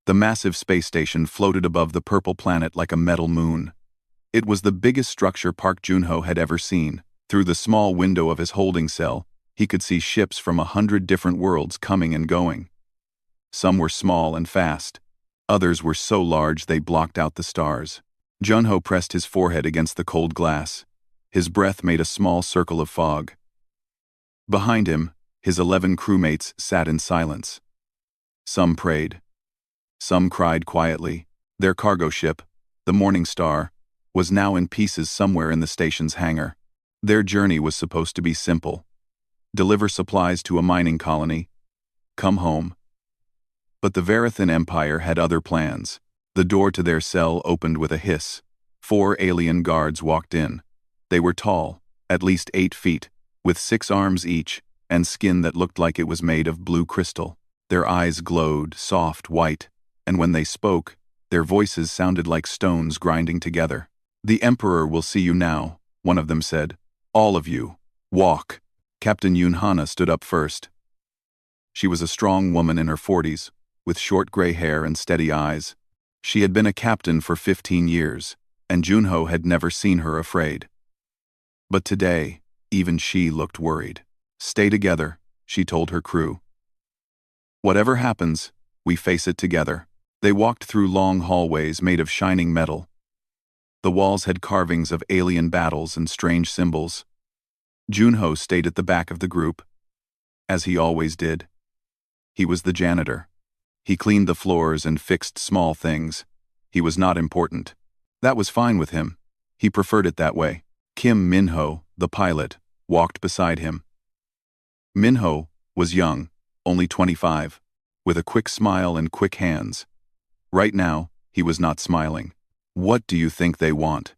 The massive space station floated above the purple planet like a metal moon. It was the biggest structure Park Junho had ever seen. Through the small window of his holding cell, he could see ships from 100 different worlds coming and going. Some were small and fast. Others were so large they blocked out the stars. Junho pressed his forehead against the cold glass. His breath made a small circle of fog. Behind him, his 11 crewmates sat in silence. Some prayed. Some cried quietly. Their cargo ship, the Morning Star, was now in pieces somewhere in the station's hangar. Their journey was supposed to be simple. Deliver supplies to a mining colony. Come home. But the Verithan Empire had other plans. The door to their cell opened with a hiss. 4 alien guards walked in. They were tall, at least 8 feet, with 6 arms each, and skin that looked like it was made of blue crystal. Their eyes glowed, soft, white, and when they spoke, their voices sounded like stones grinding together. "The Emperor will see you now," one of them said. "All of you. Walk." Captain Yoon Hana stood up first. She was a strong woman in her 40s, with short gray hair and steady eyes. She had been a captain for 15 years, and Junho had never seen her afraid. But today, even she looked worried. "Stay together," she told her crew. "Whatever happens, we face it together." They walked through long hallways made of shining metal. The walls had carvings of alien battles and strange symbols. Junho stayed at the back of the group, as he always did. He was the janitor. He cleaned the floors and fixed small things. He was not important. That was fine with him. He preferred it that way. Kim Minho, the pilot, walked beside him. Minho was young, only 25, with a quick smile and quick hands. Right now, he was not smiling. "What do you think they want?"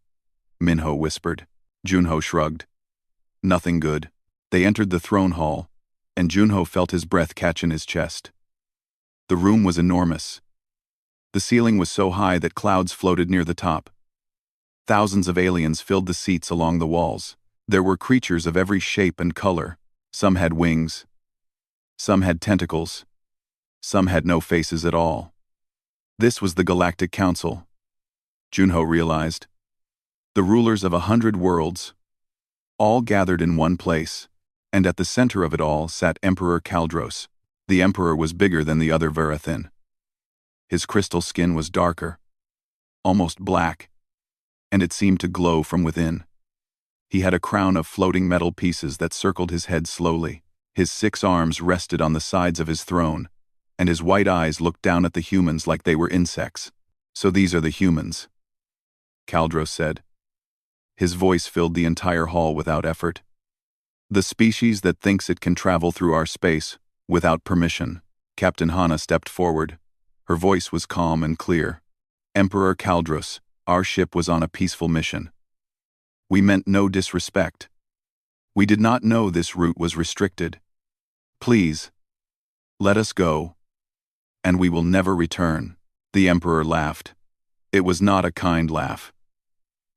Minho whispered. Junho shrugged. "Nothing good." They entered the throne hall, and Junho felt his breath catch in his chest. The room was enormous. The ceiling was so high that clouds floated near the top. Thousands of aliens filled the seats along the walls. There were creatures of every shape and color. Some had wings. Some had tentacles. Some had no faces at all. This was the Galactic Council, Junho realized. The rulers of 100 worlds, all gathered in one place, and at the center of it all sat Emperor Kaldros. The Emperor was bigger than the other Verithan. His crystal skin was darker, almost black, and it seemed to glow from within. He had a crown of floating metal pieces that circled his head slowly. His 6 arms rested on the sides of his throne, and his white eyes looked down at the humans like they were insects. "So these are the humans," Kaldros said. His voice filled the entire hall without effort. "The species that thinks it can travel through our space without permission." Captain Hana stepped forward. Her voice was calm and clear. "Emperor Kaldros, our ship was on a peaceful mission. We meant no disrespect. We did not know this route was restricted. Please, let us go, and we will never return." The Emperor laughed. It was not a kind laugh.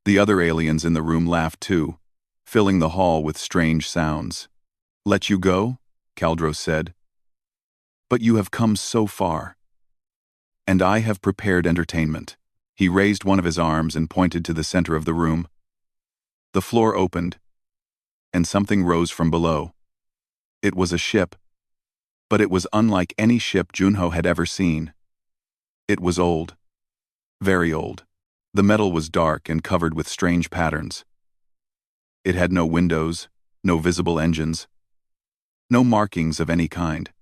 The other aliens in the room laughed too, filling the hall with strange sounds. "Let you go?" Kaldros said. "But you have come so far. And I have prepared entertainment." He raised one of his arms and pointed to the center of the room. The floor opened, and something rose from below. It was a ship, but it was unlike any ship Junho had ever seen. It was old, very old. The metal was dark and covered with strange patterns. It had no windows, no visible engines, no markings of any kind.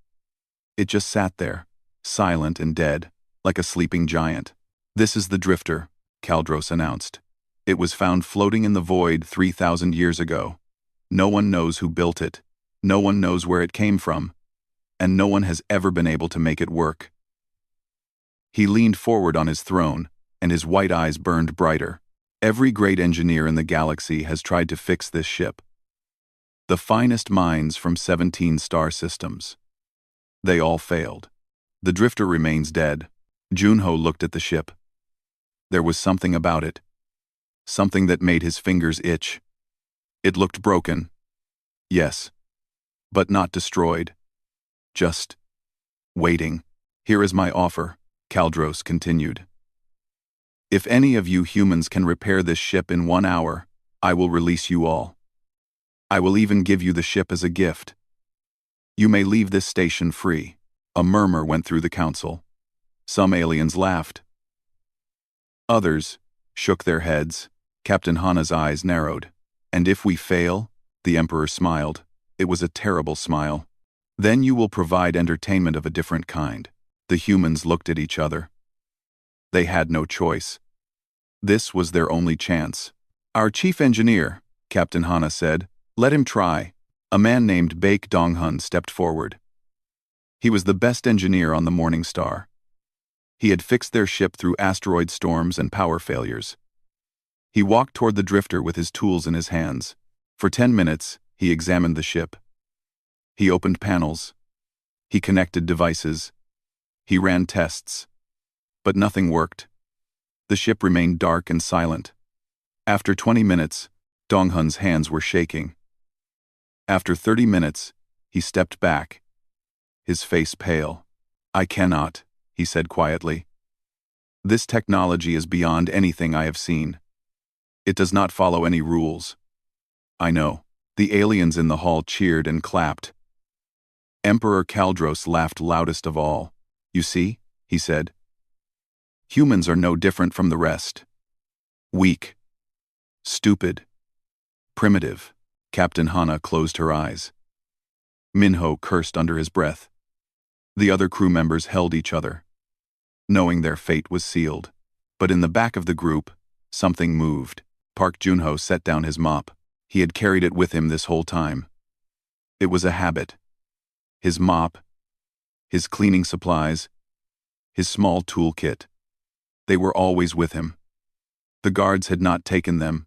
It just sat there, silent and dead, like a sleeping giant. "This is the Drifter," Kaldros announced. "It was found floating in the void 3,000 years ago. No one knows who built it, no one knows where it came from, and no one has ever been able to make it work." He leaned forward on his throne, and his white eyes burned brighter. "Every great engineer in the galaxy has tried to fix this ship. The finest minds from 17 star systems. They all failed. The Drifter remains dead." Junho looked at the ship. There was something about it. Something that made his fingers itch. It looked broken. Yes. But not destroyed. Just waiting. "Here is my offer," Kaldros continued. If any of you humans can repair this ship in 1 hour, I will release you all. I will even give you the ship as a gift. You may leave this station free. A murmur went through the council. Some aliens laughed. Others shook their heads. Captain Hana's eyes narrowed. And if we fail? The Emperor smiled. It was a terrible smile. Then you will provide entertainment of a different kind. The humans looked at each other. They had no choice. This was their only chance. Our chief engineer, Captain Hana said, let him try. A man named Baek Donghun stepped forward. He was the best engineer on the Morning Star. He had fixed their ship through asteroid storms and power failures. He walked toward the drifter with his tools in his hands. For 10 minutes, he examined the ship. He opened panels. He connected devices. He ran tests. But nothing worked. The ship remained dark and silent. After 20 minutes, Donghun's hands were shaking. After 30 minutes, he stepped back, his face pale. I cannot, he said quietly. This technology is beyond anything I have seen. It does not follow any rules. I know. The aliens in the hall cheered and clapped. Emperor Kaldros laughed loudest of all. You see, he said. Humans are no different from the rest. Weak. Stupid. Primitive. Captain Hana closed her eyes. Minho cursed under his breath. The other crew members held each other, knowing their fate was sealed. But in the back of the group, something moved. Park Junho set down his mop. He had carried it with him this whole time. It was a habit. His mop, his cleaning supplies, his small toolkit. They were always with him. The guards had not taken them.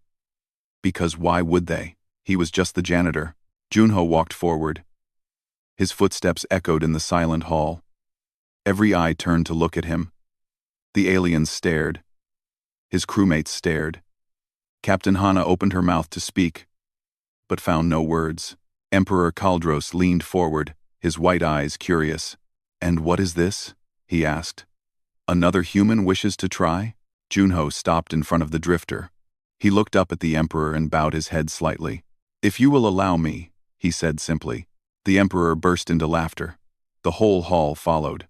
Because why would they? He was just the janitor. Junho walked forward. His footsteps echoed in the silent hall. Every eye turned to look at him. The aliens stared. His crewmates stared. Captain Hana opened her mouth to speak, but found no words. Emperor Kaldros leaned forward, his white eyes curious. And what is this? He asked. Another human wishes to try? Junho stopped in front of the drifter. He looked up at the Emperor and bowed his head slightly. If you will allow me, he said simply. The Emperor burst into laughter. The whole hall followed.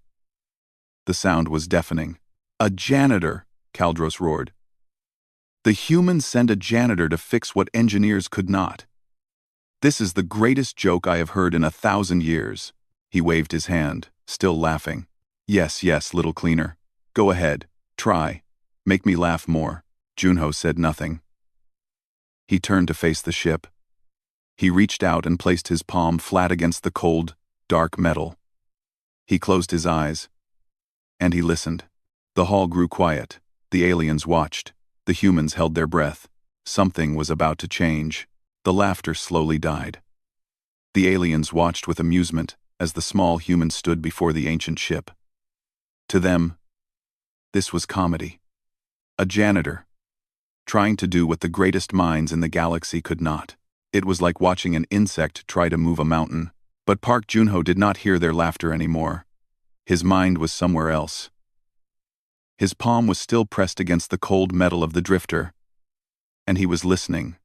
The sound was deafening. A janitor, Kaldros roared. The humans send a janitor to fix what engineers could not. This is the greatest joke I have heard in 1,000 years. He waved his hand, still laughing. Yes, yes, little cleaner. Go ahead. Try. Make me laugh more. Junho said nothing. He turned to face the ship. He reached out and placed his palm flat against the cold, dark metal. He closed his eyes. And he listened. The hall grew quiet. The aliens watched. The humans held their breath. Something was about to change. The laughter slowly died. The aliens watched with amusement as the small human stood before the ancient ship. To them, this was comedy. A janitor, trying to do what the greatest minds in the galaxy could not. It was like watching an insect try to move a mountain. But Park Junho did not hear their laughter anymore. His mind was somewhere else. His palm was still pressed against the cold metal of the drifter, and he was listening.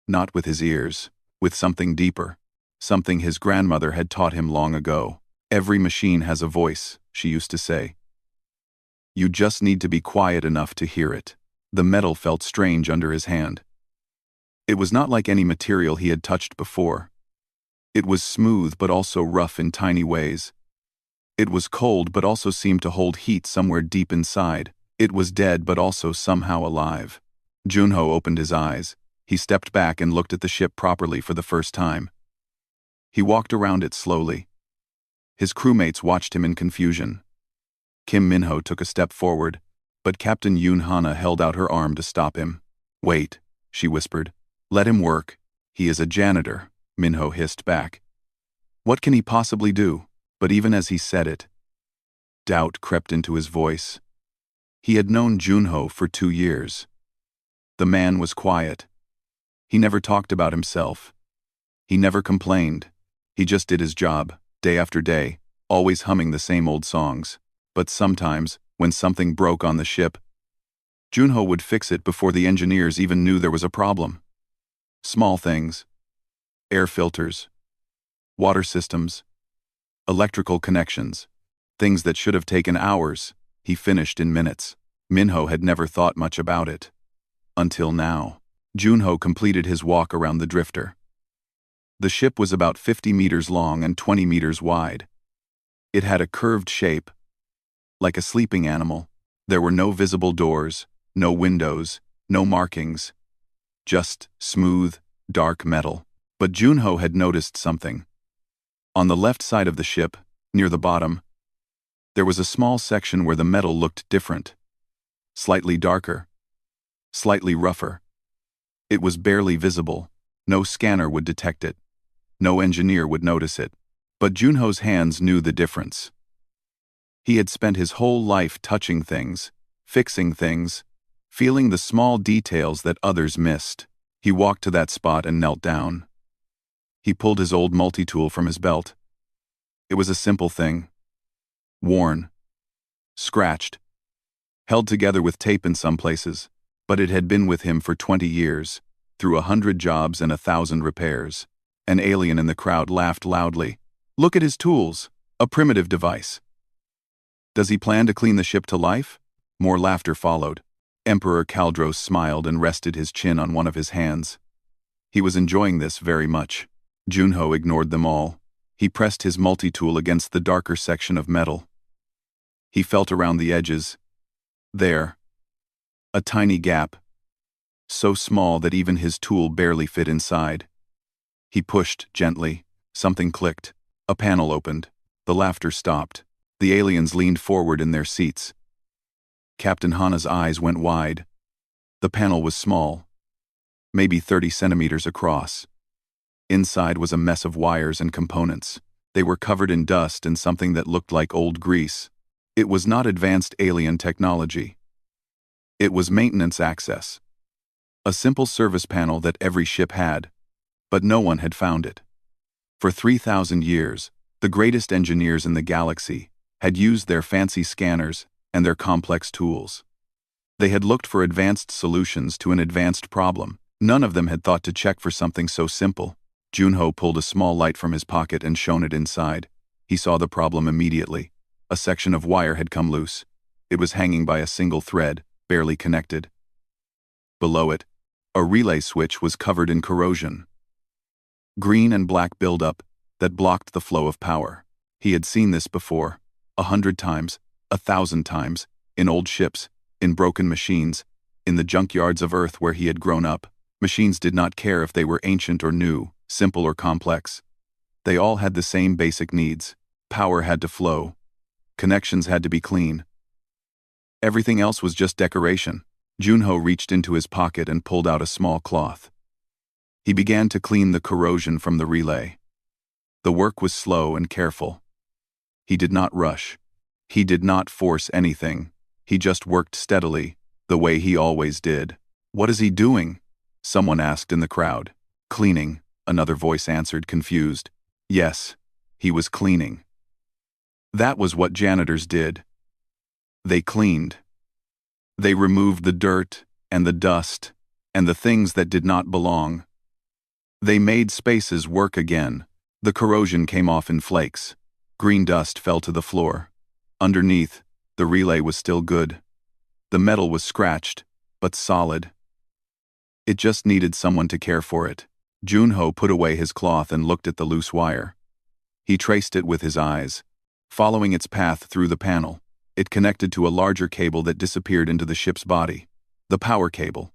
Not with his ears, with something deeper, something his grandmother had taught him long ago. Every machine has a voice, she used to say. You just need to be quiet enough to hear it. The metal felt strange under his hand. It was not like any material he had touched before. It was smooth but also rough in tiny ways. It was cold but also seemed to hold heat somewhere deep inside. It was dead but also somehow alive. Junho opened his eyes. He stepped back and looked at the ship properly for the first time. He walked around it slowly. His crewmates watched him in confusion. Kim Minho took a step forward, but Captain Yoon Hana held out her arm to stop him. Wait, she whispered. Let him work. He is a janitor, Minho hissed back. What can he possibly do? But even as he said it, doubt crept into his voice. He had known Junho for 2 years. The man was quiet. He never talked about himself. He never complained. He just did his job, day after day, always humming the same old songs. But sometimes, when something broke on the ship, Junho would fix it before the engineers even knew there was a problem. Small things. Air filters. Water systems. Electrical connections. Things that should have taken hours, he finished in minutes. Minho had never thought much about it. Until now. Junho completed his walk around the drifter. The ship was about 50 meters long and 20 meters wide. It had a curved shape, like a sleeping animal. There were no visible doors, no windows, no markings. Just smooth, dark metal. But Junho had noticed something. On the left side of the ship, near the bottom, there was a small section where the metal looked different. Slightly darker. Slightly rougher. It was barely visible. No scanner would detect it. No engineer would notice it. But Junho's hands knew the difference. He had spent his whole life touching things, fixing things, feeling the small details that others missed. He walked to that spot and knelt down. He pulled his old multi-tool from his belt. It was a simple thing. Worn. Scratched. Held together with tape in some places, but it had been with him for 20 years, through 100 jobs and 1,000 repairs. An alien in the crowd laughed loudly. Look at his tools, a primitive device. Does he plan to clean the ship to life? More laughter followed. Emperor Kaldros smiled and rested his chin on one of his hands. He was enjoying this very much. Junho ignored them all. He pressed his multi-tool against the darker section of metal. He felt around the edges. There. A tiny gap. So small that even his tool barely fit inside. He pushed gently. Something clicked. A panel opened. The laughter stopped. The aliens leaned forward in their seats. Captain Hana's eyes went wide. The panel was small. Maybe 30 centimeters across. Inside was a mess of wires and components. They were covered in dust and something that looked like old grease. It was not advanced alien technology. It was maintenance access. A simple service panel that every ship had. But no one had found it. For 3,000 years, the greatest engineers in the galaxy had used their fancy scanners and their complex tools. They had looked for advanced solutions to an advanced problem. None of them had thought to check for something so simple. Junho pulled a small light from his pocket and shone it inside. He saw the problem immediately. A section of wire had come loose. It was hanging by a single thread, barely connected. Below it, a relay switch was covered in corrosion. Green and black buildup that blocked the flow of power. He had seen this before, 100 times, 1,000 times, in old ships, in broken machines, in the junkyards of Earth where he had grown up. Machines did not care if they were ancient or new, simple or complex. They all had the same basic needs. Power had to flow. Connections had to be clean. Everything else was just decoration. Junho reached into his pocket and pulled out a small cloth. He began to clean the corrosion from the relay. The work was slow and careful. He did not rush. He did not force anything. He just worked steadily, the way he always did. What is he doing? Someone asked in the crowd. Cleaning, another voice answered, confused. Yes, he was cleaning. That was what janitors did. They cleaned. They removed the dirt and the dust and the things that did not belong. They made spaces work again. The corrosion came off in flakes. Green dust fell to the floor. Underneath, the relay was still good. The metal was scratched, but solid. It just needed someone to care for it. Junho put away his cloth and looked at the loose wire. He traced it with his eyes, following its path through the panel. It connected to a larger cable that disappeared into the ship's body. The power cable.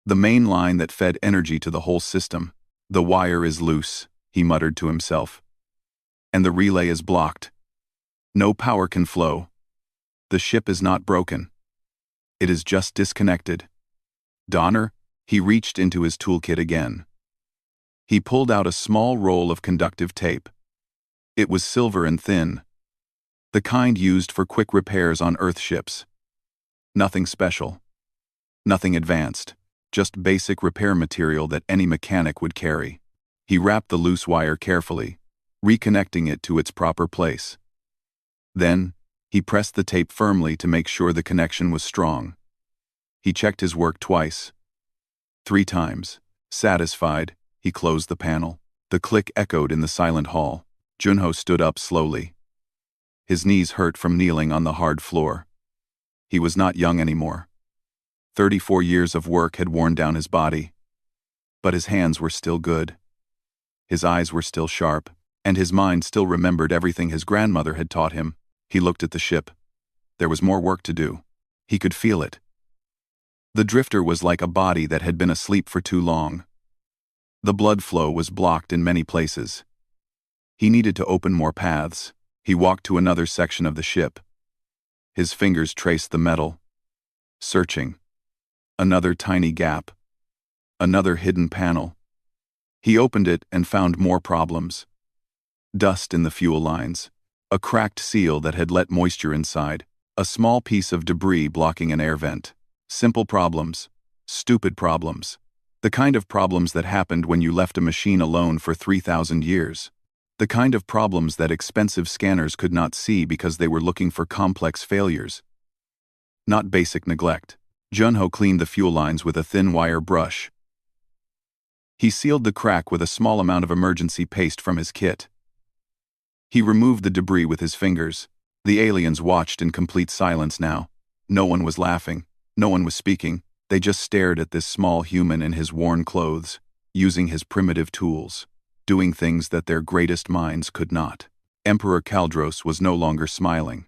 The main line that fed energy to the whole system. The wire is loose, he muttered to himself. And the relay is blocked. No power can flow. The ship is not broken. It is just disconnected. Donner, he reached into his toolkit again. He pulled out a small roll of conductive tape. It was silver and thin. The kind used for quick repairs on Earth ships. Nothing special. Nothing advanced. Just basic repair material that any mechanic would carry. He wrapped the loose wire carefully, reconnecting it to its proper place. Then, He pressed the tape firmly to make sure the connection was strong. He checked his work twice. 3 times. Satisfied, he closed the panel. The click echoed in the silent hall. Junho stood up slowly. His knees hurt from kneeling on the hard floor. He was not young anymore. 34 years of work had worn down his body. But his hands were still good. His eyes were still sharp, and his mind still remembered everything his grandmother had taught him. He looked at the ship. There was more work to do. He could feel it. The drifter was like a body that had been asleep for too long. The blood flow was blocked in many places. He needed to open more paths. He walked to another section of the ship. His fingers traced the metal. Searching. Another tiny gap. Another hidden panel. He opened it and found more problems. Dust in the fuel lines. A cracked seal that had let moisture inside. A small piece of debris blocking an air vent. Simple problems. Stupid problems. The kind of problems that happened when you left a machine alone for 3,000 years. The kind of problems that expensive scanners could not see because they were looking for complex failures. Not basic neglect. Junho cleaned the fuel lines with a thin wire brush. He sealed the crack with a small amount of emergency paste from his kit. He removed the debris with his fingers. The aliens watched in complete silence now. No one was laughing. No one was speaking. They just stared at this small human in his worn clothes, using his primitive tools, doing things that their greatest minds could not. Emperor Kaldros was no longer smiling.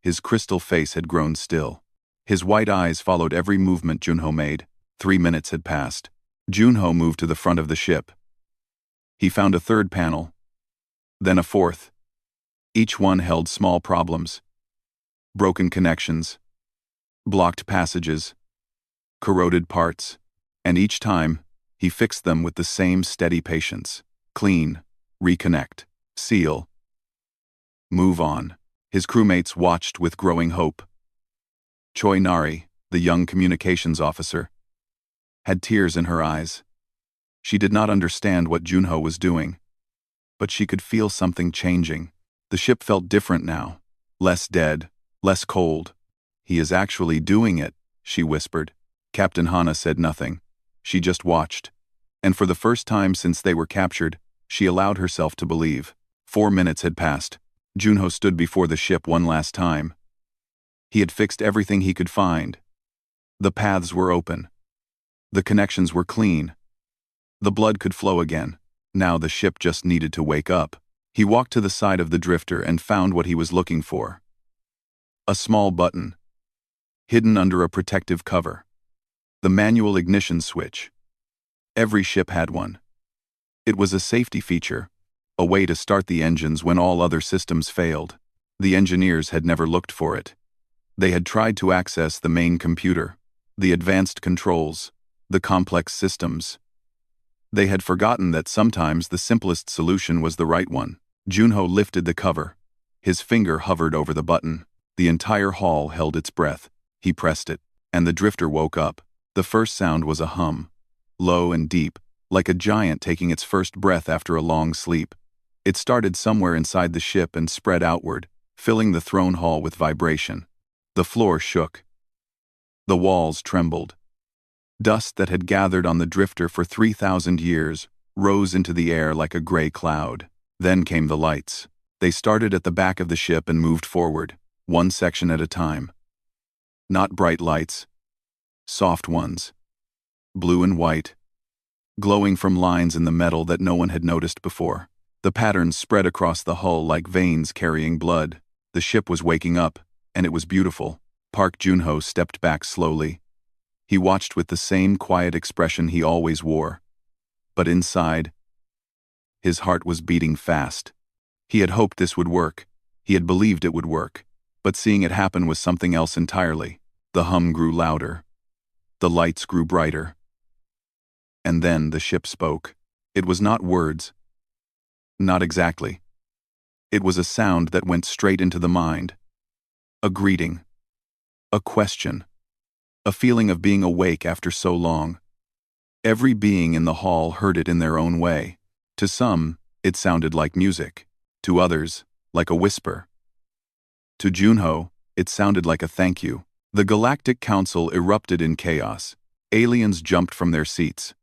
His crystal face had grown still. His white eyes followed every movement Junho made. 3 minutes had passed. Junho moved to the front of the ship. He found a third panel, then a fourth. Each one held small problems. Broken connections, blocked passages, corroded parts, and each time, he fixed them with the same steady patience. Clean, reconnect, seal, move on. His crewmates watched with growing hope. Choi Nari, the young communications officer, had tears in her eyes. She did not understand what Junho was doing, but she could feel something changing. The ship felt different now, less dead, less cold. "He is actually doing it," she whispered. Captain Hana said nothing. She just watched. And for the first time since they were captured, she allowed herself to believe. 4 minutes had passed. Junho stood before the ship one last time. He had fixed everything he could find. The paths were open. The connections were clean. The blood could flow again. Now the ship just needed to wake up. He walked to the side of the drifter and found what he was looking for. A small button, hidden under a protective cover. The manual ignition switch. Every ship had one. It was a safety feature, a way to start the engines when all other systems failed. The engineers had never looked for it. They had tried to access the main computer, the advanced controls, the complex systems. They had forgotten that sometimes the simplest solution was the right one. Junho lifted the cover. His finger hovered over the button. The entire hall held its breath. He pressed it, and the drifter woke up. The first sound was a hum, low and deep, like a giant taking its first breath after a long sleep. It started somewhere inside the ship and spread outward, filling the throne hall with vibration. The floor shook. The walls trembled. Dust that had gathered on the drifter for 3,000 years rose into the air like a gray cloud. Then came the lights. They started at the back of the ship and moved forward, one section at a time. Not bright lights, soft ones, blue and white, glowing from lines in the metal that no one had noticed before. The patterns spread across the hull like veins carrying blood. The ship was waking up, and it was beautiful. Park Junho stepped back slowly. He watched with the same quiet expression he always wore. But inside, his heart was beating fast. He had hoped this would work. He had believed it would work. But seeing it happen was something else entirely. The hum grew louder. The lights grew brighter. And then the ship spoke. It was not words. Not exactly. It was a sound that went straight into the mind. A greeting. A question. A feeling of being awake after so long. Every being in the hall heard it in their own way. To some, it sounded like music. To others, like a whisper. To Junho, it sounded like a thank you. The Galactic Council erupted in chaos. Aliens jumped from their seats.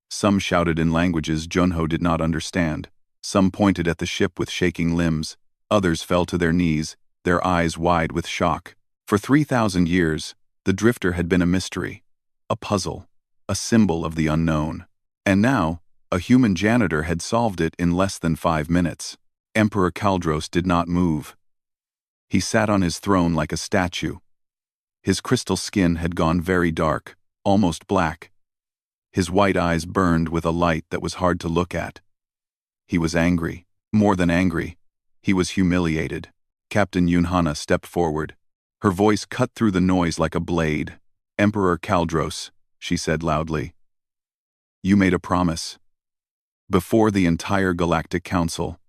Some shouted in languages Junho did not understand. Some pointed at the ship with shaking limbs. Others fell to their knees, their eyes wide with shock. For 3,000 years, the Drifter had been a mystery, a puzzle, a symbol of the unknown. And now, a human janitor had solved it in less than 5 minutes. Emperor Kaldros did not move. He sat on his throne like a statue. His crystal skin had gone very dark, almost black. His white eyes burned with a light that was hard to look at. He was angry. More than angry. He was humiliated. Captain Yunhana stepped forward. Her voice cut through the noise like a blade. "Emperor Kaldros," she said loudly. "You made a promise. Before the entire Galactic Council.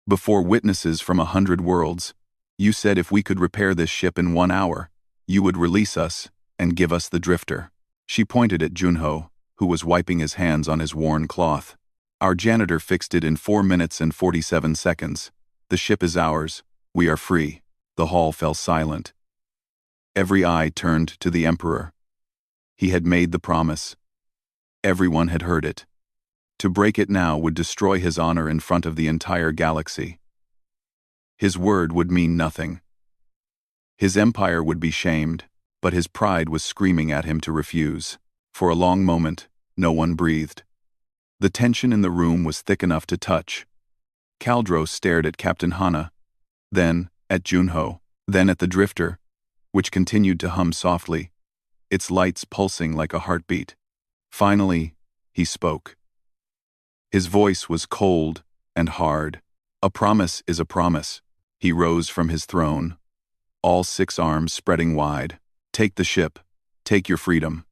Before witnesses from 100 worlds. You said if we could repair this ship in 1 hour, you would release us and give us the Drifter." She pointed at Junho, who was wiping his hands on his worn cloth. "Our janitor fixed it in 4 minutes and 47 seconds. The ship is ours. We are free." The hall fell silent. Every eye turned to the Emperor. He had made the promise. Everyone had heard it. To break it now would destroy his honor in front of the entire galaxy. His word would mean nothing. His empire would be shamed, but his pride was screaming at him to refuse. For a long moment, no one breathed. The tension in the room was thick enough to touch. Kaldros stared at Captain Hana, then at Junho, then at the Drifter, which continued to hum softly, its lights pulsing like a heartbeat. Finally, he spoke. His voice was cold and hard. "A promise is a promise." He rose from his throne, all 6 arms spreading wide. "Take the ship. Take your freedom.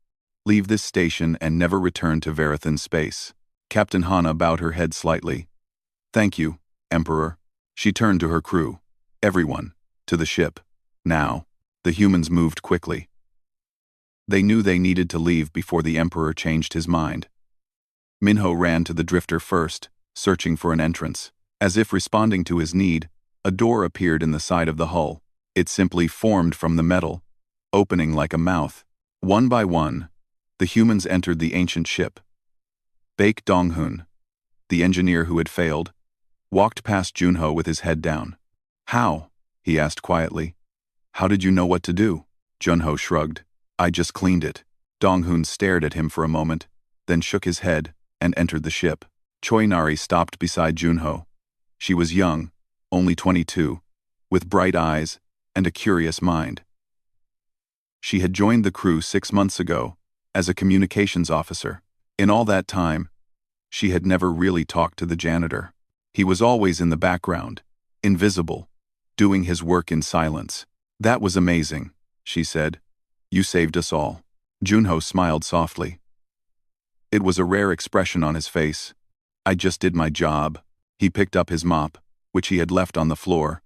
Leave this station and never return to Verithan space." Captain Hana bowed her head slightly. "Thank you, Emperor." She turned to her crew. "Everyone, to the ship. Now." The humans moved quickly. They knew they needed to leave before the Emperor changed his mind. Minho ran to the Drifter first, searching for an entrance. As if responding to his need, a door appeared in the side of the hull. It simply formed from the metal, opening like a mouth. One by one, the humans entered the ancient ship. Baek Donghun, the engineer who had failed, walked past Junho with his head down. "How?" he asked quietly. "How did you know what to do?" Junho shrugged. "I just cleaned it." Donghun stared at him for a moment, then shook his head and entered the ship. Choi Nari stopped beside Junho. She was young, only 22, with bright eyes and a curious mind. She had joined the crew 6 months ago as a communications officer. In all that time, she had never really talked to the janitor. He was always in the background, invisible, doing his work in silence. "That was amazing," she said. "You saved us all." Junho smiled softly. It was a rare expression on his face. "I just did my job." He picked up his mop, which he had left on the floor,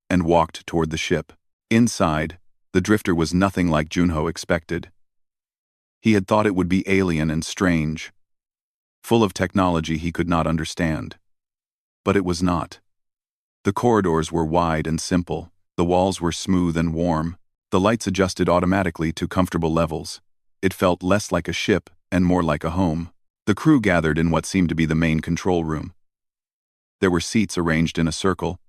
and walked toward the ship. Inside, the Drifter was nothing like Junho expected. He had thought it would be alien and strange, full of technology he could not understand. But it was not. The corridors were wide and simple. The walls were smooth and warm. The lights adjusted automatically to comfortable levels. It felt less like a ship and more like a home. The crew gathered in what seemed to be the main control room. There were seats arranged in a circle,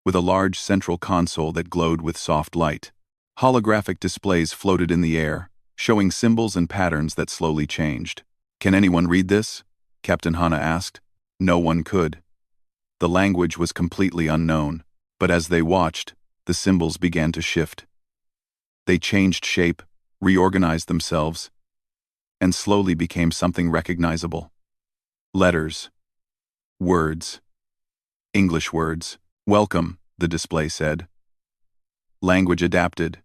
with a large central console that glowed with soft light. Holographic displays floated in the air, showing symbols and patterns that slowly changed. "Can anyone read this?" Captain Hana asked. No one could. The language was completely unknown, but as they watched, the symbols began to shift. They changed shape, reorganized themselves, and slowly became something recognizable. Letters. Words. English words. "Welcome," the display said. Language adapted.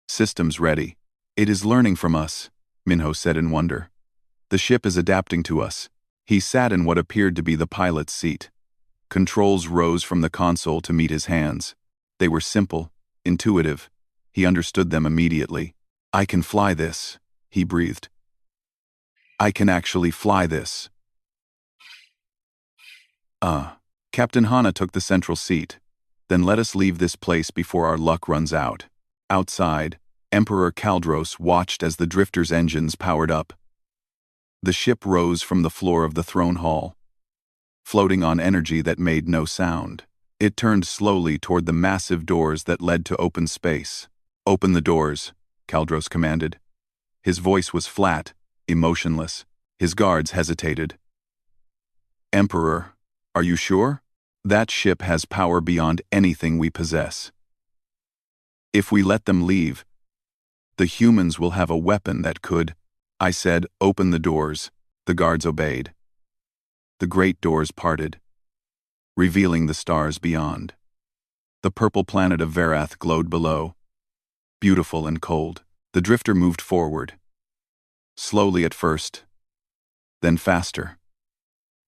"Systems ready." "It is learning from us," Minho said in wonder. "The ship is adapting to us." He sat in what appeared to be the pilot's seat. Controls rose from the console to meet his hands. They were simple, intuitive. He understood them immediately. "I can fly this," he breathed. "I can actually fly this." Captain Hana took the central seat. Then let us leave this place before our luck runs out. Outside, Emperor Kaldros watched as the drifter's engines powered up. The ship rose from the floor of the throne hall, floating on energy that made no sound. It turned slowly toward the massive doors that led to open space. "Open the doors," Kaldros commanded. His voice was flat, emotionless. His guards hesitated. "Emperor, are you sure? That ship has power beyond anything we possess. If we let them leave, the humans will have a weapon that could—" I said, "Open the doors." The guards obeyed. The great doors parted, revealing the stars beyond. The purple planet of Verath glowed below, beautiful and cold. The drifter moved forward, slowly at first, then faster.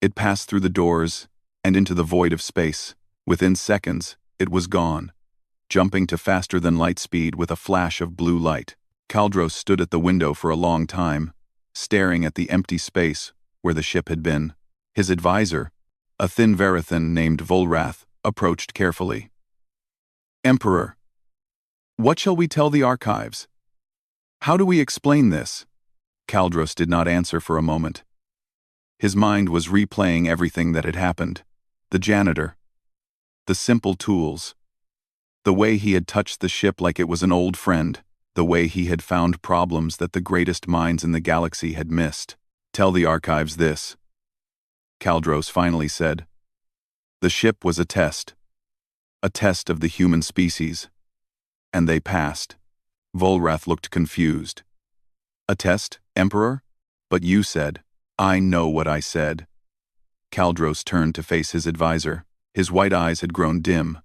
It passed through the doors and into the void of space. Within seconds, it was gone, jumping to faster than light speed with a flash of blue light. Kaldros stood at the window for a long time, staring at the empty space where the ship had been. His advisor, a thin Verathan named Volrath, approached carefully. "Emperor, what shall we tell the archives? How do we explain this?" Kaldros did not answer for a moment. His mind was replaying everything that had happened. The janitor, the simple tools, the way he had touched the ship like it was an old friend, the way he had found problems that the greatest minds in the galaxy had missed. "Tell the archives this," Kaldros finally said. "The ship was a test of the human species, and they passed." Volrath looked confused. "A test, Emperor? But you said—" "I know what I said." Kaldros turned to face his advisor. His white eyes had grown dim.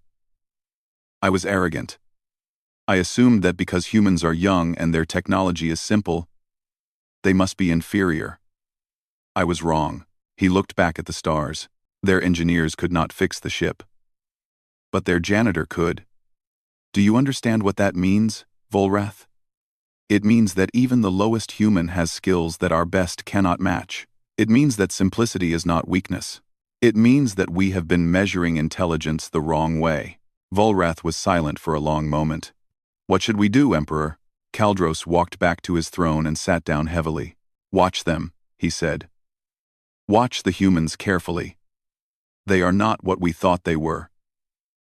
"I was arrogant. I assumed that because humans are young and their technology is simple, they must be inferior. I was wrong." He looked back at the stars. Their engineers could not fix the ship, but their janitor could. "Do you understand what that means, Volrath? It means that even the lowest human has skills that our best cannot match. It means that simplicity is not weakness. It means that we have been measuring intelligence the wrong way." Volrath was silent for a long moment. "What should we do, Emperor?" Kaldros walked back to his throne and sat down heavily. "Watch them," he said. "Watch the humans carefully. They are not what we thought they were.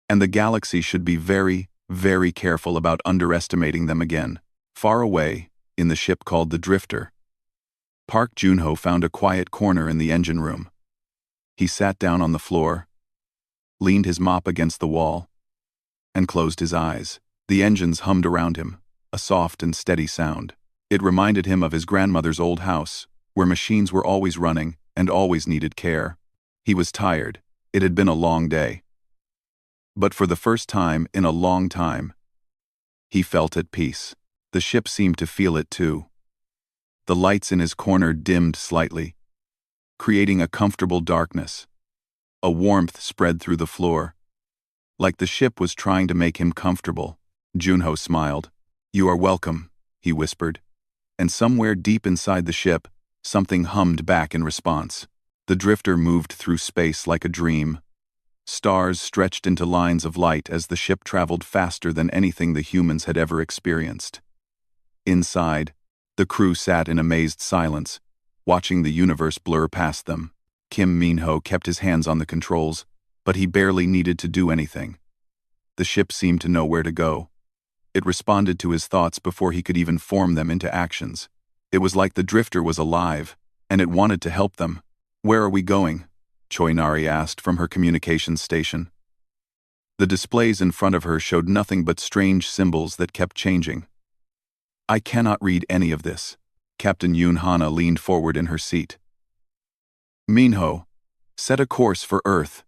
And the galaxy should be very, very careful about underestimating them again." Far away, in the ship called the Drifter, Park Junho found a quiet corner in the engine room. He sat down on the floor, leaned his mop against the wall, and closed his eyes. The engines hummed around him, a soft and steady sound. It reminded him of his grandmother's old house, where machines were always running and always needed care. He was tired. It had been a long day. But for the first time in a long time, he felt at peace. The ship seemed to feel it too. The lights in his corner dimmed slightly, creating a comfortable darkness. A warmth spread through the floor, like the ship was trying to make him comfortable. Junho smiled. "You are welcome," he whispered. And somewhere deep inside the ship, something hummed back in response. The drifter moved through space like a dream. Stars stretched into lines of light as the ship traveled faster than anything the humans had ever experienced. Inside, the crew sat in amazed silence, watching the universe blur past them. Kim Minho kept his hands on the controls, but he barely needed to do anything. The ship seemed to know where to go. It responded to his thoughts before he could even form them into actions. It was like the drifter was alive, and it wanted to help them. "Where are we going?" Choi Nari asked from her communications station. The displays in front of her showed nothing but strange symbols that kept changing. "I cannot read any of this." Captain Yoon Hana leaned forward in her seat. "Minho, set a course for Earth.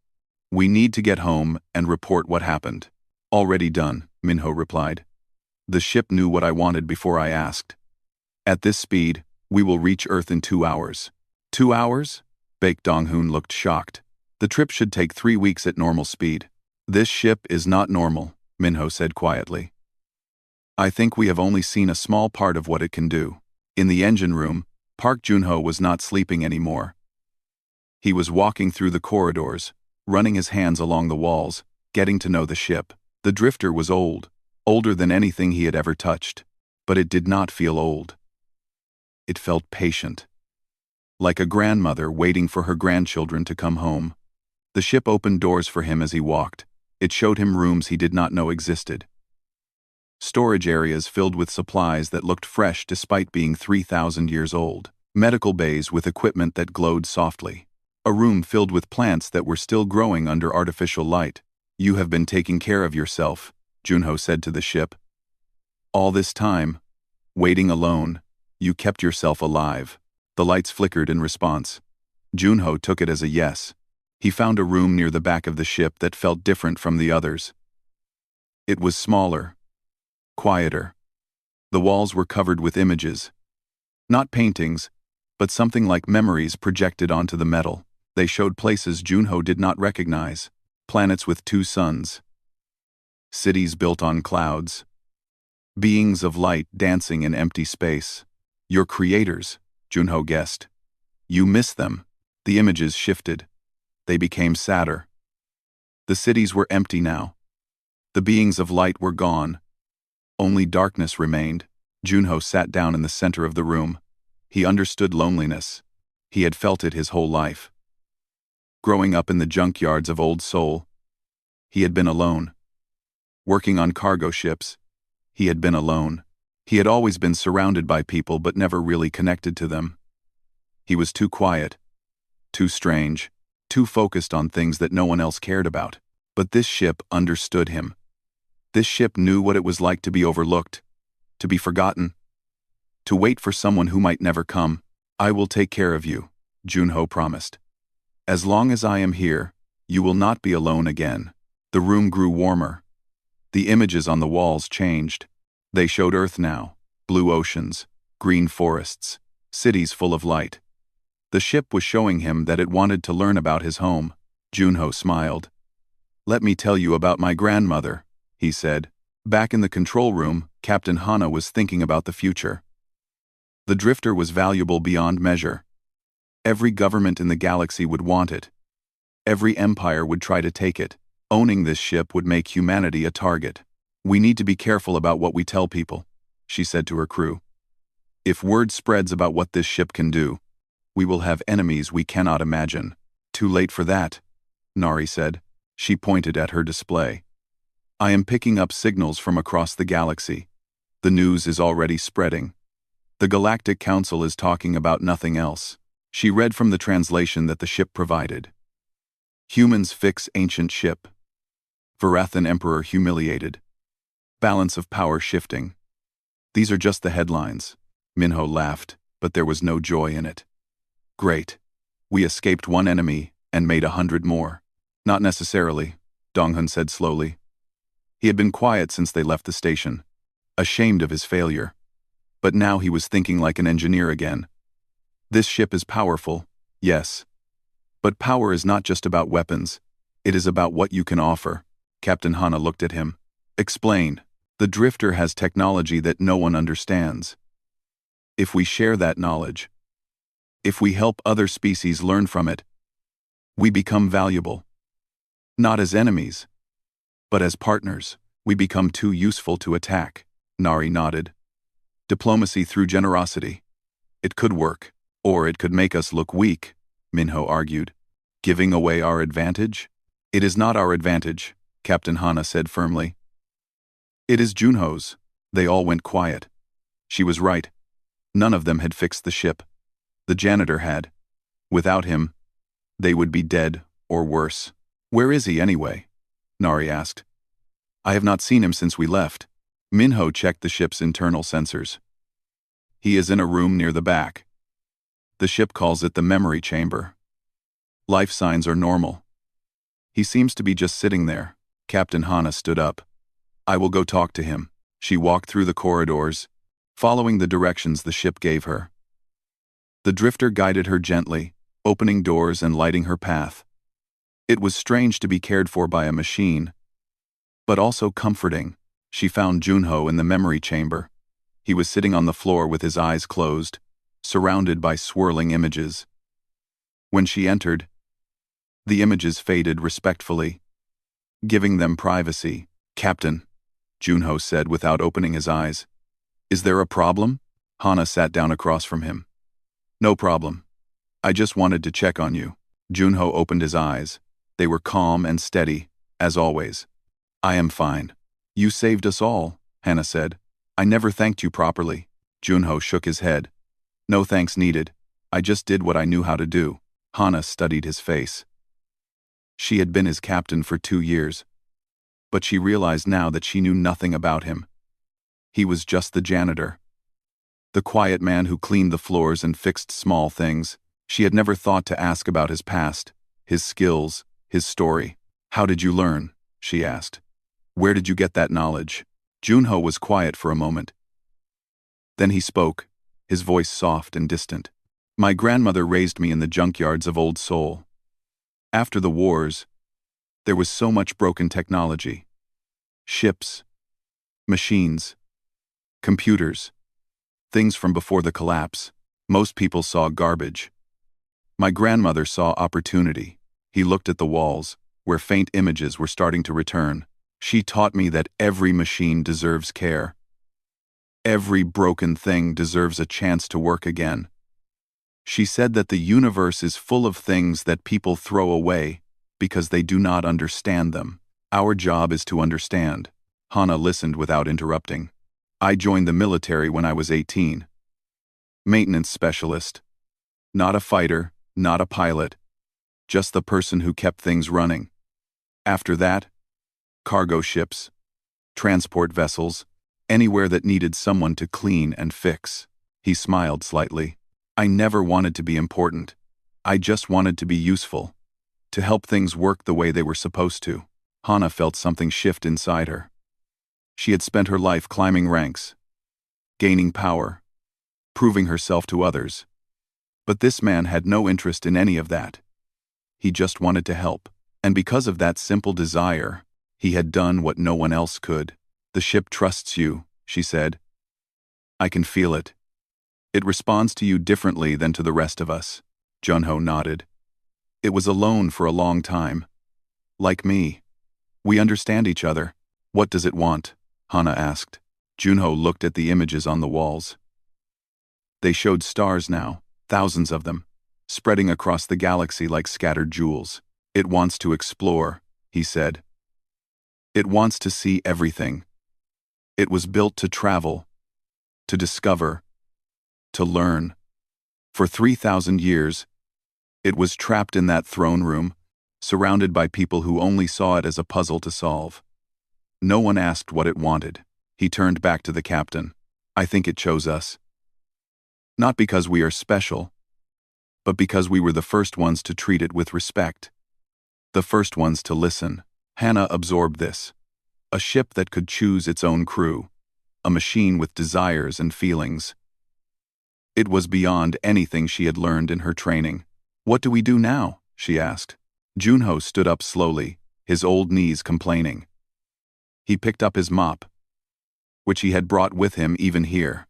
We need to get home and report what happened." "Already done," Minho replied. "The ship knew what I wanted before I asked. At this speed, we will reach Earth in 2 hours." 2 hours? Baek Dong-hoon looked shocked. "The trip should take 3 weeks at normal speed." "This ship is not normal," Minho said quietly. "I think we have only seen a small part of what it can do." In the engine room, Park Junho was not sleeping anymore. He was walking through the corridors, running his hands along the walls, getting to know the ship. The drifter was old, older than anything he had ever touched, but it did not feel old. It felt patient, like a grandmother waiting for her grandchildren to come home. The ship opened doors for him as he walked. It showed him rooms he did not know existed. Storage areas filled with supplies that looked fresh despite being 3,000 years old. Medical bays with equipment that glowed softly. A room filled with plants that were still growing under artificial light. "You have been taking care of yourself," Junho said to the ship. "All this time, waiting alone, you kept yourself alive." The lights flickered in response. Junho took it as a yes. He found a room near the back of the ship that felt different from the others. It was smaller, quieter. The walls were covered with images. Not paintings, but something like memories projected onto the metal. They showed places Junho did not recognize. Planets with 2 suns. Cities built on clouds. Beings of light dancing in empty space. "Your creators," Junho guessed. "You miss them." The images shifted. They became sadder. The cities were empty now. The beings of light were gone. Only darkness remained. Junho sat down in the center of the room. He understood loneliness. He had felt it his whole life. Growing up in the junkyards of Old Seoul, he had been alone. Working on cargo ships, he had been alone. He had always been surrounded by people but never really connected to them. He was too quiet, too strange, too focused on things that no one else cared about. But this ship understood him. This ship knew what it was like to be overlooked, to be forgotten, to wait for someone who might never come. "I will take care of you," Junho promised. "As long as I am here, you will not be alone again." The room grew warmer. The images on the walls changed. They showed Earth now, blue oceans, green forests, cities full of light. The ship was showing him that it wanted to learn about his home. Junho smiled. "Let me tell you about my grandmother," he said. Back in the control room, Captain Hana was thinking about the future. The drifter was valuable beyond measure. Every government in the galaxy would want it. Every empire would try to take it. Owning this ship would make humanity a target. "We need to be careful about what we tell people," she said to her crew. "If word spreads about what this ship can do, we will have enemies we cannot imagine." "Too late for that," Nari said. She pointed at her display. "I am picking up signals from across the galaxy. The news is already spreading. The Galactic Council is talking about nothing else." She read from the translation that the ship provided. "Humans fix ancient ship. Varathan Emperor humiliated. Balance of power shifting." "These are just the headlines." Minho laughed, but there was no joy in it. "Great. We escaped one enemy and made 100 more." "Not necessarily," Donghun said slowly. He had been quiet since they left the station, ashamed of his failure. But now he was thinking like an engineer again. "This ship is powerful, yes. But power is not just about weapons. It is about what you can offer." Captain Hana looked at him. "Explain." "The drifter has technology that no one understands. If we share that knowledge, if we help other species learn from it, we become valuable. Not as enemies, but as partners. We become too useful to attack." Nari nodded. "Diplomacy through generosity. It could work, or it could make us look weak," Minho argued. "Giving away our advantage?" "It is not our advantage," Captain Hana said firmly. "It is Junho's." They all went quiet. She was right. None of them had fixed the ship. The janitor had. Without him, they would be dead, or worse. "Where is he anyway?" Nari asked. "I have not seen him since we left." Minho checked the ship's internal sensors. "He is in a room near the back. The ship calls it the memory chamber. Life signs are normal. He seems to be just sitting there." Captain Hana stood up. "I will go talk to him." She walked through the corridors, following the directions the ship gave her. The drifter guided her gently, opening doors and lighting her path. It was strange to be cared for by a machine, but also comforting. She found Junho in the memory chamber. He was sitting on the floor with his eyes closed, surrounded by swirling images. When she entered, the images faded respectfully. giving them privacy. "Captain," Junho said without opening his eyes. "Is there a problem?" Hana sat down across from him. "No problem. I just wanted to check on you." Junho opened his eyes. They were calm and steady, as always. "I am fine." "You saved us all," Hana said. "I never thanked you properly." Junho shook his head. "No thanks needed. I just did what I knew how to do." Hana studied his face. She had been his captain for 2 years, but she realized now that she knew nothing about him. He was just the janitor. The quiet man who cleaned the floors and fixed small things. She had never thought to ask about his past, his skills, his story. "How did you learn?" she asked. "Where did you get that knowledge?" Junho was quiet for a moment. Then he spoke, his voice soft and distant. "My grandmother raised me in the junkyards of Old Seoul. After the wars, there was so much broken technology. Ships, machines, computers, things from before the collapse. Most people saw garbage. My grandmother saw opportunity." He looked at the walls, where faint images were starting to return. "She taught me that every machine deserves care. Every broken thing deserves a chance to work again. She said that the universe is full of things that people throw away because they do not understand them. Our job is to understand." Hana listened without interrupting. "I joined the military when I was 18. Maintenance specialist. Not a fighter, not a pilot. Just the person who kept things running. After that, cargo ships, transport vessels, anywhere that needed someone to clean and fix." He smiled slightly. "I never wanted to be important. I just wanted to be useful, to help things work the way they were supposed to." Hana felt something shift inside her. She had spent her life climbing ranks, gaining power, proving herself to others. But this man had no interest in any of that. He just wanted to help. And because of that simple desire, he had done what no one else could. "The ship trusts you," she said. "I can feel it. It responds to you differently than to the rest of us." Junho nodded. "It was alone for a long time. Like me. We understand each other." "What does it want?" Hana asked. Junho looked at the images on the walls. They showed stars now, thousands of them, spreading across the galaxy like scattered jewels. "It wants to explore," he said. "It wants to see everything. It was built to travel, to discover, to learn. For 3,000 years, it was trapped in that throne room, surrounded by people who only saw it as a puzzle to solve. No one asked what it wanted." He turned back to the captain. "I think it chose us. Not because we are special, but because we were the first ones to treat it with respect. The first ones to listen." Hana absorbed this. A ship that could choose its own crew. A machine with desires and feelings. It was beyond anything she had learned in her training. "What do we do now?" she asked. Junho stood up slowly, his old knees complaining. He picked up his mop, which he had brought with him even here.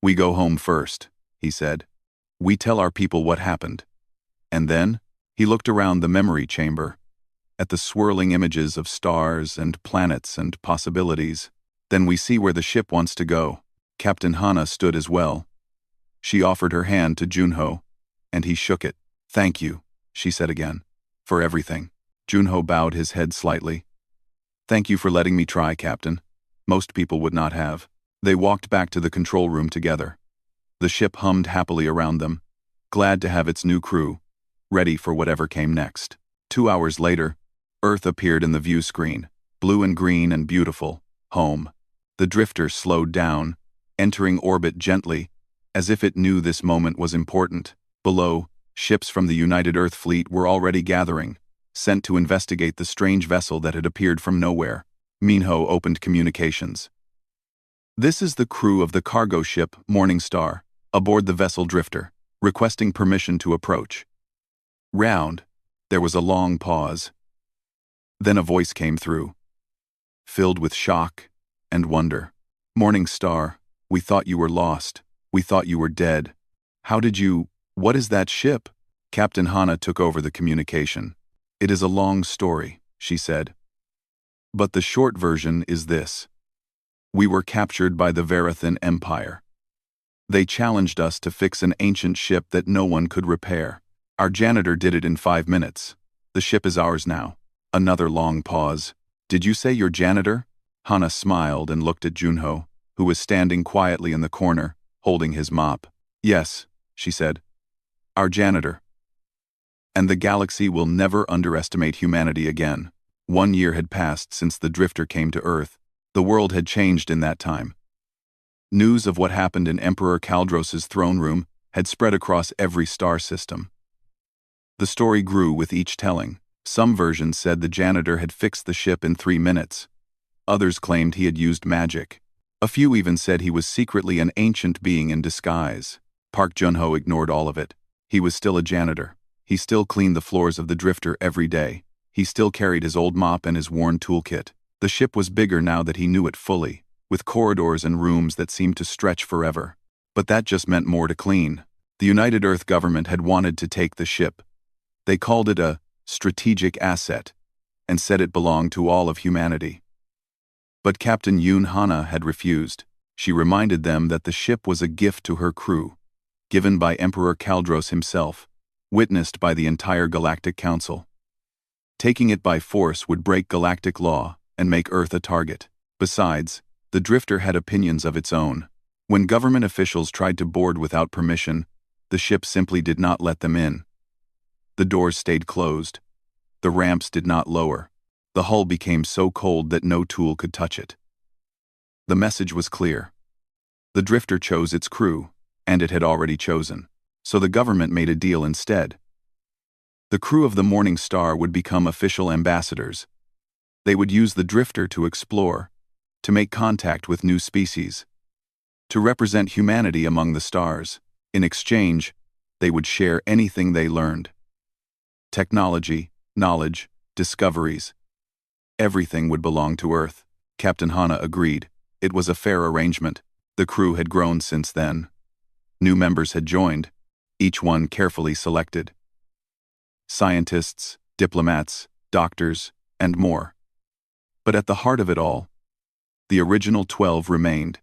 "We go home first," he said. "We tell our people what happened. And then," he looked around the memory chamber, at the swirling images of stars and planets and possibilities. "Then we see where the ship wants to go." Captain Hana stood as well. She offered her hand to Junho, and he shook it. "Thank you," she said again, "for everything." Junho bowed his head slightly. "Thank you for letting me try, Captain. Most people would not have." They walked back to the control room together. The ship hummed happily around them, glad to have its new crew, ready for whatever came next. 2 hours later, Earth appeared in the view screen, blue and green and beautiful. Home. The drifter slowed down, entering orbit gently, as if it knew this moment was important. Below, ships from the United Earth Fleet were already gathering, sent to investigate the strange vessel that had appeared from nowhere. Minho opened communications. "This is the crew of the cargo ship Morning Star, aboard the vessel Drifter, requesting permission to approach." Round. There was a long pause. Then a voice came through, filled with shock and wonder. "Morning Star, we thought you were lost. We thought you were dead. How did you... What is that ship?" Captain Hana took over the communication. "It is a long story," she said. But the short version is this. We were captured by the Verathan Empire. They challenged us to fix an ancient ship that no one could repair. Our janitor did it in 5 minutes. The ship is ours now. Another long pause. Did you say your janitor? Hana smiled and looked at Junho, who was standing quietly in the corner, holding his mop. Yes, she said. Our janitor. And the galaxy will never underestimate humanity again. 1 year had passed since the drifter came to Earth. The world had changed in that time. News of what happened in Emperor Kaldros's throne room had spread across every star system. The story grew with each telling. Some versions said the janitor had fixed the ship in 3 minutes. Others claimed he had used magic. A few even said he was secretly an ancient being in disguise. Park Junho ignored all of it. He was still a janitor. He still cleaned the floors of the drifter every day. He still carried his old mop and his worn toolkit. The ship was bigger now that he knew it fully, with corridors and rooms that seemed to stretch forever. But that just meant more to clean. The United Earth government had wanted to take the ship. They called it a strategic asset, and said it belonged to all of humanity. But Captain Yoon Hana had refused. She reminded them that the ship was a gift to her crew, given by Emperor Kaldros himself, witnessed by the entire Galactic Council. Taking it by force would break galactic law and make Earth a target. Besides, the drifter had opinions of its own. When government officials tried to board without permission, the ship simply did not let them in. The doors stayed closed. The ramps did not lower. The hull became so cold that no tool could touch it. The message was clear. The drifter chose its crew, and it had already chosen. So the government made a deal instead. The crew of the Morning Star would become official ambassadors. They would use the drifter to explore, to make contact with new species, to represent humanity among the stars. In exchange, they would share anything they learned. Technology, knowledge, discoveries. Everything would belong to Earth. Captain Hana agreed. It was a fair arrangement. The crew had grown since then. New members had joined, each one carefully selected. Scientists, diplomats, doctors, and more. But at the heart of it all, the original 12 remained.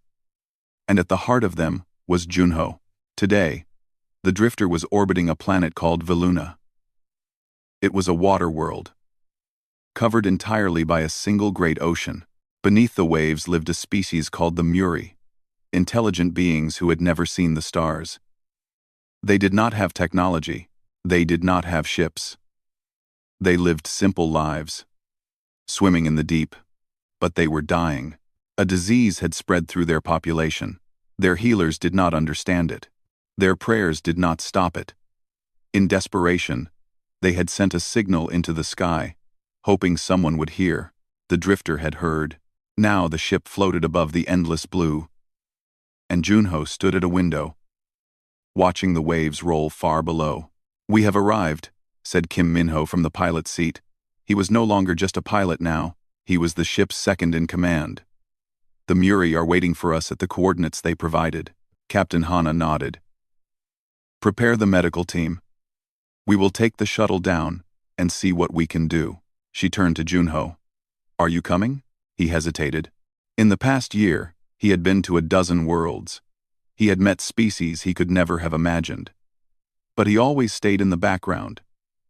And at the heart of them was Junho. Today, the drifter was orbiting a planet called Veluna. It was a water world, covered entirely by a single great ocean. Beneath the waves lived a species called the Muri, intelligent beings who had never seen the stars. They did not have technology. They did not have ships. They lived simple lives, swimming in the deep, but they were dying. A disease had spread through their population. Their healers did not understand it. Their prayers did not stop it. In desperation, they had sent a signal into the sky, hoping someone would hear. The drifter had heard. Now the ship floated above the endless blue, and Junho stood at a window, watching the waves roll far below. "We have arrived," said Kim Minho from the pilot's seat. He was no longer just a pilot now. He was the ship's second in command. "The Muri are waiting for us at the coordinates they provided." Captain Hana nodded. "Prepare the medical team. We will take the shuttle down and see what we can do." She turned to Junho. "Are you coming?" He hesitated. In the past year, he had been to a dozen worlds. He had met species he could never have imagined. But he always stayed in the background,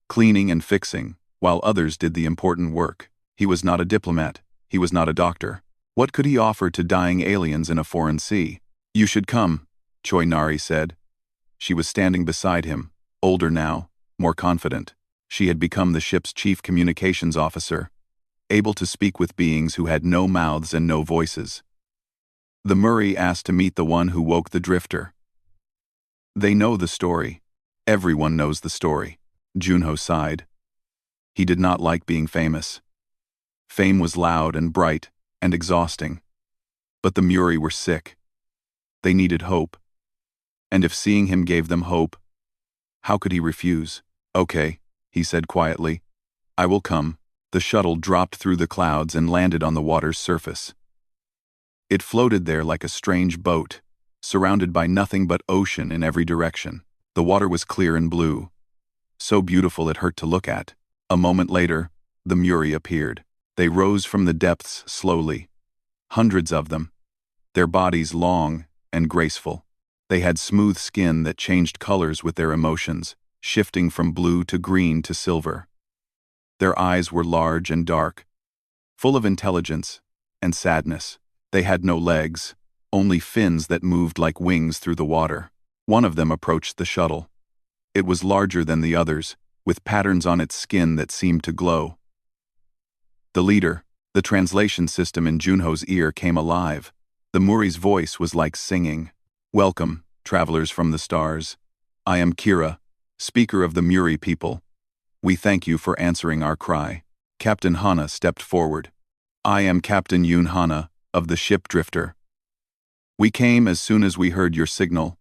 cleaning and fixing, while others did the important work. He was not a diplomat. He was not a doctor. What could he offer to dying aliens in a foreign sea? "You should come," Choi Nari said. She was standing beside him, older now, more confident. She had become the ship's chief communications officer, able to speak with beings who had no mouths and no voices. The Muri asked to meet the one who woke the drifter. They know the story. Everyone knows the story. Junho sighed. He did not like being famous. Fame was loud and bright and exhausting. But the Muri were sick. They needed hope. And if seeing him gave them hope, how could he refuse? "Okay," he said quietly. "I will come." The shuttle dropped through the clouds and landed on the water's surface. It floated there like a strange boat, surrounded by nothing but ocean in every direction. The water was clear and blue, so beautiful it hurt to look at. A moment later, the Muri appeared. They rose from the depths slowly. Hundreds of them. Their bodies long and graceful. They had smooth skin that changed colors with their emotions, shifting from blue to green to silver. Their eyes were large and dark, full of intelligence and sadness. They had no legs, only fins that moved like wings through the water. One of them approached the shuttle. It was larger than the others, with patterns on its skin that seemed to glow. The leader, the translation system in Junho's ear came alive. The Muri's voice was like singing. "Welcome, travelers from the stars. I am Kira, speaker of the Muri people. We thank you for answering our cry." Captain Hana stepped forward. "I am Captain Yoon Hana, of the ship Drifter. We came as soon as we heard your signal.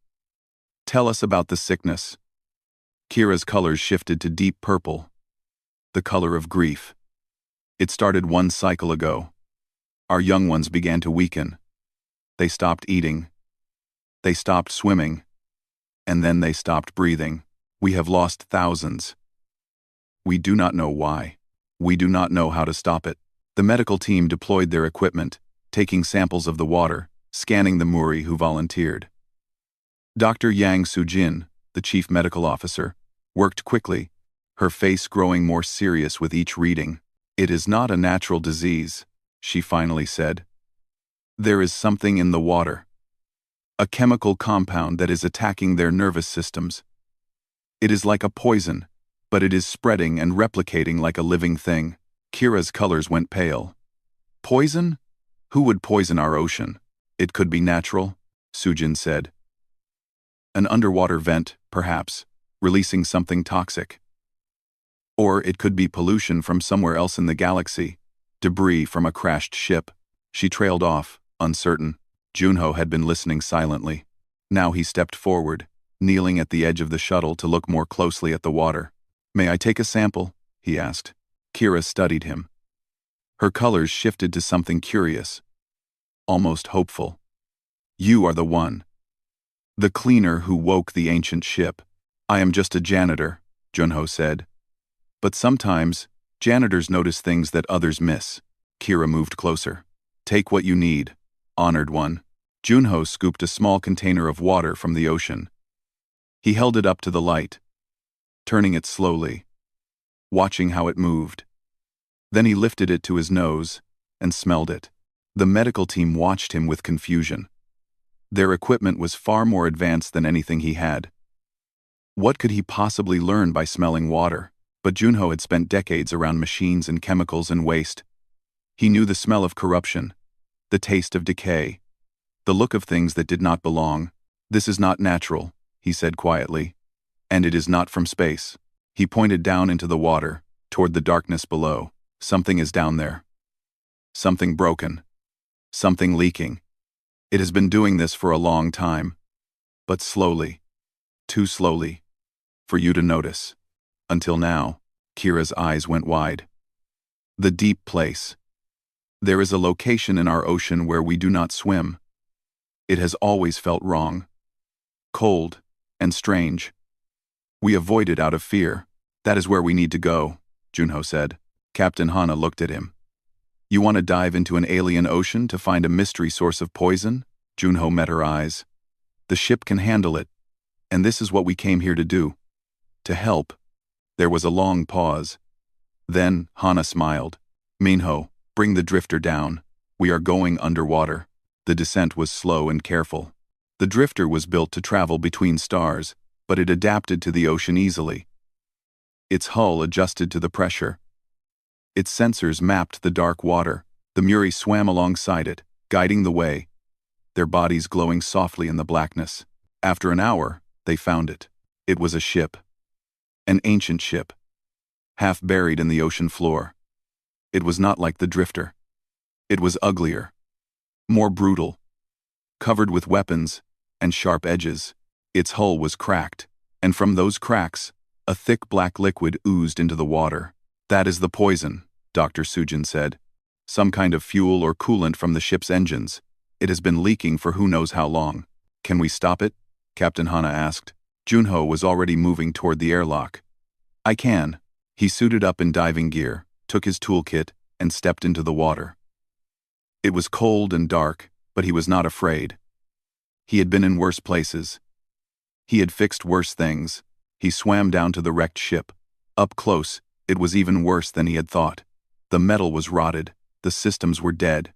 Tell us about the sickness." Kira's colors shifted to deep purple, the color of grief. "It started one cycle ago. Our young ones began to weaken. They stopped eating. They stopped swimming. And then they stopped breathing. We have lost thousands. We do not know why. We do not know how to stop it." The medical team deployed their equipment, taking samples of the water, scanning the Muri who volunteered. Dr. Yang Sujin, the chief medical officer, worked quickly, her face growing more serious with each reading. "It is not a natural disease," she finally said. "There is something in the water. A chemical compound that is attacking their nervous systems. It is like a poison, but it is spreading and replicating like a living thing." Kira's colors went pale. "Poison? Who would poison our ocean?" "It could be natural," Sujin said. "An underwater vent, perhaps, releasing something toxic. Or it could be pollution from somewhere else in the galaxy, debris from a crashed ship." She trailed off, uncertain. Junho had been listening silently. Now he stepped forward, kneeling at the edge of the shuttle to look more closely at the water. "May I take a sample?" he asked. Kira studied him. Her colors shifted to something curious, almost hopeful. "You are the one. The cleaner who woke the ancient ship." "I am just a janitor," Junho said. "But sometimes, janitors notice things that others miss." Kira moved closer. "Take what you need, honored one." Junho scooped a small container of water from the ocean. He held it up to the light, turning it slowly, watching how it moved. Then he lifted it to his nose and smelled it. The medical team watched him with confusion. Their equipment was far more advanced than anything he had. What could he possibly learn by smelling water? But Junho had spent decades around machines and chemicals and waste. He knew the smell of corruption, the taste of decay, the look of things that did not belong. "This is not natural," he said quietly. "And it is not from space." He pointed down into the water, toward the darkness below. "Something is down there. Something broken. Something leaking. It has been doing this for a long time. But slowly. Too slowly. For you to notice. Until now." Kira's eyes went wide. "The deep place. There is a location in our ocean where we do not swim. It has always felt wrong. Cold and strange. We avoid it out of fear. That is where we need to go," Junho said. Captain Hana looked at him. "You want to dive into an alien ocean to find a mystery source of poison?" Junho met her eyes. "The ship can handle it, and this is what we came here to do. To help." There was a long pause. Then Hana smiled. "Minho, bring the drifter down. We are going underwater." The descent was slow and careful. The drifter was built to travel between stars, but it adapted to the ocean easily. Its hull adjusted to the pressure. Its sensors mapped the dark water. The Muri swam alongside it, guiding the way, their bodies glowing softly in the blackness. After an hour, they found it. It was a ship. An ancient ship, half buried in the ocean floor. It was not like the drifter. It was uglier, more brutal, covered with weapons and sharp edges. Its hull was cracked, and from those cracks, a thick black liquid oozed into the water. "That is the poison," Dr. Sujin said. "Some kind of fuel or coolant from the ship's engines. It has been leaking for who knows how long." "Can we stop it?" Captain Hana asked. Junho was already moving toward the airlock. "I can." He suited up in diving gear, took his toolkit, and stepped into the water. It was cold and dark, but he was not afraid. He had been in worse places. He had fixed worse things. He swam down to the wrecked ship. Up close, it was even worse than he had thought. The metal was rotted. The systems were dead.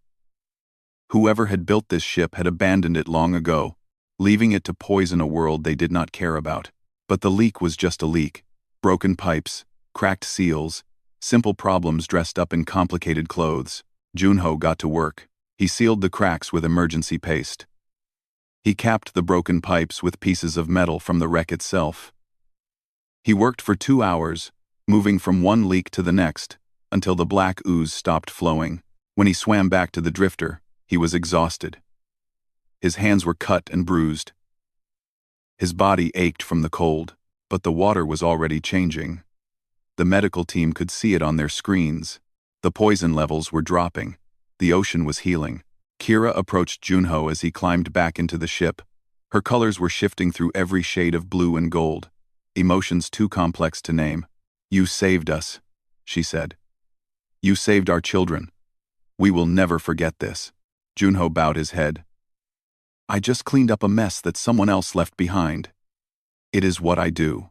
Whoever had built this ship had abandoned it long ago, leaving it to poison a world they did not care about. But the leak was just a leak. Broken pipes, cracked seals, simple problems dressed up in complicated clothes. Junho got to work. He sealed the cracks with emergency paste. He capped the broken pipes with pieces of metal from the wreck itself. He worked for 2 hours, moving from one leak to the next, until the black ooze stopped flowing. When he swam back to the drifter, he was exhausted. His hands were cut and bruised. His body ached from the cold, but the water was already changing. The medical team could see it on their screens. The poison levels were dropping. The ocean was healing. Kira approached Junho as he climbed back into the ship. Her colors were shifting through every shade of blue and gold, emotions too complex to name. "You saved us," she said. "You saved our children. We will never forget this." Junho bowed his head. "I just cleaned up a mess that someone else left behind. It is what I do."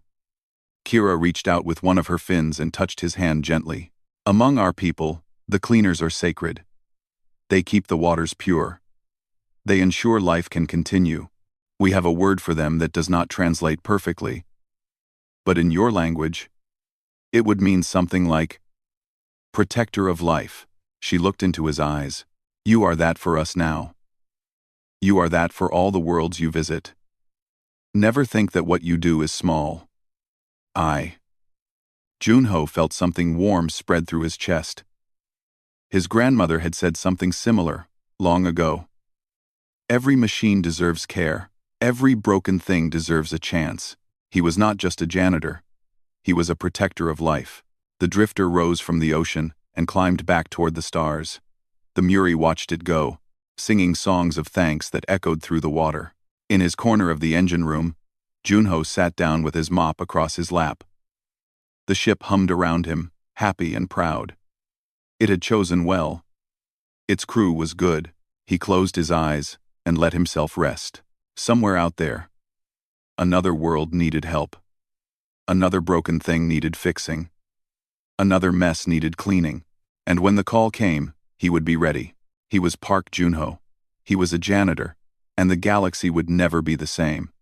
Kira reached out with one of her fins and touched his hand gently. "Among our people, the cleaners are sacred. They keep the waters pure. They ensure life can continue. We have a word for them that does not translate perfectly. But in your language, it would mean something like, protector of life." She looked into his eyes. "You are that for us now. You are that for all the worlds you visit. Never think that what you do is small." Junho felt something warm spread through his chest. His grandmother had said something similar, long ago. Every machine deserves care. Every broken thing deserves a chance. He was not just a janitor. He was a protector of life. The drifter rose from the ocean and climbed back toward the stars. The Muri watched it go, singing songs of thanks that echoed through the water. In his corner of the engine room, Junho sat down with his mop across his lap. The ship hummed around him, happy and proud. It had chosen well. Its crew was good. He closed his eyes and let himself rest. Somewhere out there, another world needed help. Another broken thing needed fixing. Another mess needed cleaning. And when the call came, he would be ready. He was Park Junho. He was a janitor, and the galaxy would never be the same.